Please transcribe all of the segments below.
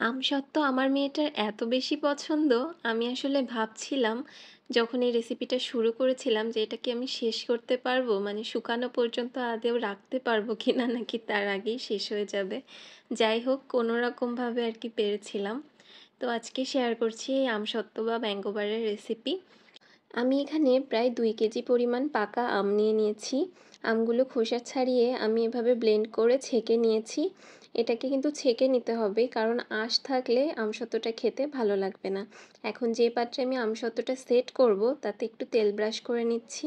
আমসত্ত্ব আমার মেয়েটার এত বেশি পছন্দ, আমি আসলে ভাবছিলাম যখন এই রেসিপিটা শুরু করেছিলাম যে এটা কি আমি শেষ করতে পারবো, মানে শুকানো পর্যন্ত আদেও রাখতে পারবো কিনা, নাকি তার আগেই শেষ হয়ে যাবে। যাই হোক, কোনো রকমভাবে আর কি পেরেছিলাম। তো আজকে শেয়ার করছি এই আমসত্ত্ব বা ম্যাঙ্গোবারের রেসিপি। আমি এখানে প্রায় 2 কেজি পরিমাণ পাকা আম নিয়ে নিয়েছি। আমগুলো খোসা ছাড়িয়ে আমি এভাবে ব্লেন্ড করে ছেঁকে নিয়েছি। এটাকে কিন্তু ছেঁকে নিতে হবে, কারণ আঁশ থাকলে আমসত্ত্বটা খেতে ভালো লাগবে না। এখন যে পাত্রে আমি আমসত্ত্বটা সেট করব তাতে একটু তেল ব্রাশ করে নিচ্ছি।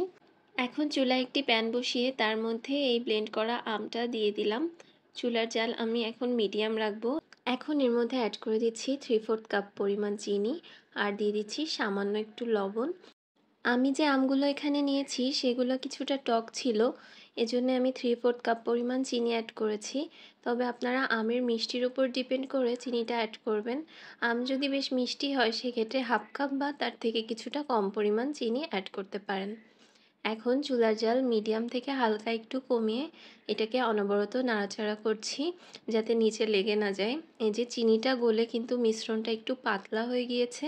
এখন চুলায় একটি প্যান বসিয়ে তার মধ্যে এই ব্লেন্ড করা আমটা দিয়ে দিলাম। চুলার জাল আমি এখন মিডিয়াম রাখবো। এখন এর মধ্যে অ্যাড করে দিচ্ছি 3/4 কাপ পরিমাণ চিনি, আর দিয়ে দিচ্ছি সামান্য একটু লবণ। আমি যে আমগুলো এখানে নিয়েছি সেগুলো কিছুটা টক ছিল, এজন্য আমি 3/4 কাপ পরিমাণ চিনি অ্যাড করেছি। তবে আপনারা আমের মিষ্টির উপর ডিপেন্ড করে চিনিটা অ্যাড করবেন। আম যদি বেশ মিষ্টি হয় সেক্ষেত্রে 1/2 কাপ বা তার থেকে কিছুটা কম পরিমাণ চিনি অ্যাড করতে পারেন। এখন চুলার জাল মিডিয়াম থেকে হালকা একটু কমিয়ে এটাকে অনবরত নাড়াচাড়া করছি যাতে নিচে লেগে না যায়। এই যে চিনিটা গলে কিন্তু মিশ্রণটা একটু পাতলা হয়ে গিয়েছে,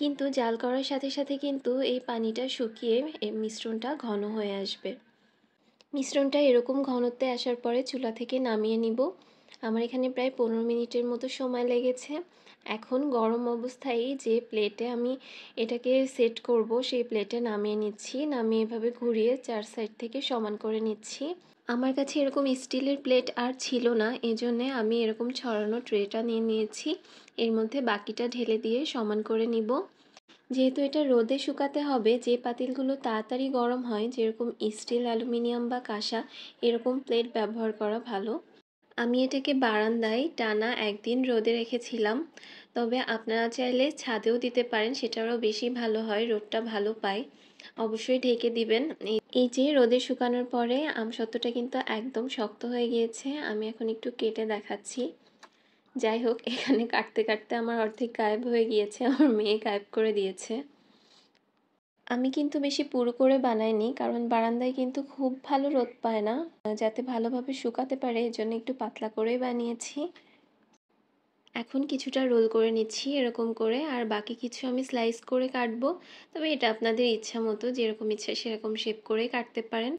কিন্তু জাল করার সাথে সাথে কিন্তু এই পানিটা শুকিয়ে এই মিশ্রণটা ঘন হয়ে আসবে। মিশ্রণটা এরকম ঘনত্বে আসার পরে চুলা থেকে নামিয়ে নিব। আমার এখানে প্রায় 15 মিনিটের মতো সময় লেগেছে। এখন গরম অবস্থায় যে প্লেটে আমি এটাকে সেট করব সেই প্লেটে নামিয়ে নিচ্ছি। নামিয়ে এভাবে ঘুরিয়ে 4 সাইড থেকে সমান করে নিচ্ছি। আমার কাছে এরকম স্টিলের প্লেট আর ছিল না, এজন্যে আমি এরকম ছড়ানো ট্রেটা নিয়ে নিয়েছি। এর মধ্যে বাকিটা ঢেলে দিয়ে সমান করে নিব। যেহেতু এটা রোদে শুকাতে হবে, যে পাতিলগুলো তাড়াতাড়ি গরম হয় যেরকম স্টিল, অ্যালুমিনিয়াম বা কাঁসা, এরকম প্লেট ব্যবহার করা ভালো। আমি এটাকে বারান্দায় টানা 1 দিন রোদে রেখেছিলাম। তবে আপনারা চাইলে ছাদেও দিতে পারেন, সেটারও বেশি ভালো হয়, রোদটা ভালো পায়। অবশ্যই ঢেকে দিবেন। এই যে রোদে শুকানোর পরে আমসত্ত্বটা কিন্তু একদম শক্ত হয়ে গিয়েছে। আমি এখন একটু কেটে দেখাচ্ছি। যাই হোক, এখানে কাটতে কাটতে আমার অর্ধেক গায়েব হয়ে গিয়েছে, আমার মেয়ে গায়েব করে দিয়েছে। আমি কিন্তু বেশি পুরো করে বানাইনি, কারণ বারান্দায় কিন্তু খুব ভালো রোদ পায় না। যাতে ভালোভাবে শুকাতে পারে এজন্য একটু পাতলা করেই বানিয়েছি। এখন কিছুটা রোল করে নিচ্ছি এরকম করে, আর বাকি কিছু আমি স্লাইস করে কাটবো। তবে এটা আপনাদের ইচ্ছা মতো, যেরকম ইচ্ছা সেরকম শেপ করে কাটতে পারেন।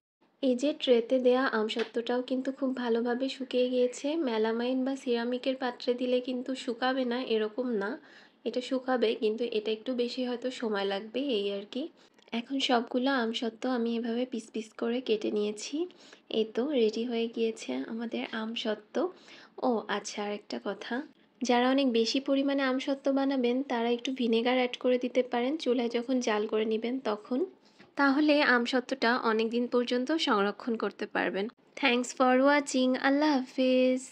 এই যে ট্রেতে দেয়া আমসত্ত্বটাও কিন্তু খুব ভালোভাবে শুকিয়ে গিয়েছে। মেলামাইন বা সিরামিকের পাত্রে দিলে কিন্তু শুকাবে না এরকম না, এটা শুকাবে, কিন্তু এটা একটু বেশি হয়তো সময় লাগবে, এই আর কি। এখন সবগুলো আমসত্ত্ব আমি এভাবে পিস পিস করে কেটে নিয়েছি। এই তো রেডি হয়ে গিয়েছে আমাদের আমসত্ত্ব। ও আচ্ছা, আরেকটা কথা, যারা অনেক বেশি পরিমাণে আমসত্ত্ব বানাবেন তারা একটু ভিনেগার অ্যাড করে দিতে পারেন চুলায় যখন জাল করে নেবেন তখন। তাহলে আমসত্ত্বটা অনেক দিন পর্যন্ত সংরক্ষণ করতে পারবেন। Thanks for watching. আল্লাহ হাফেজ।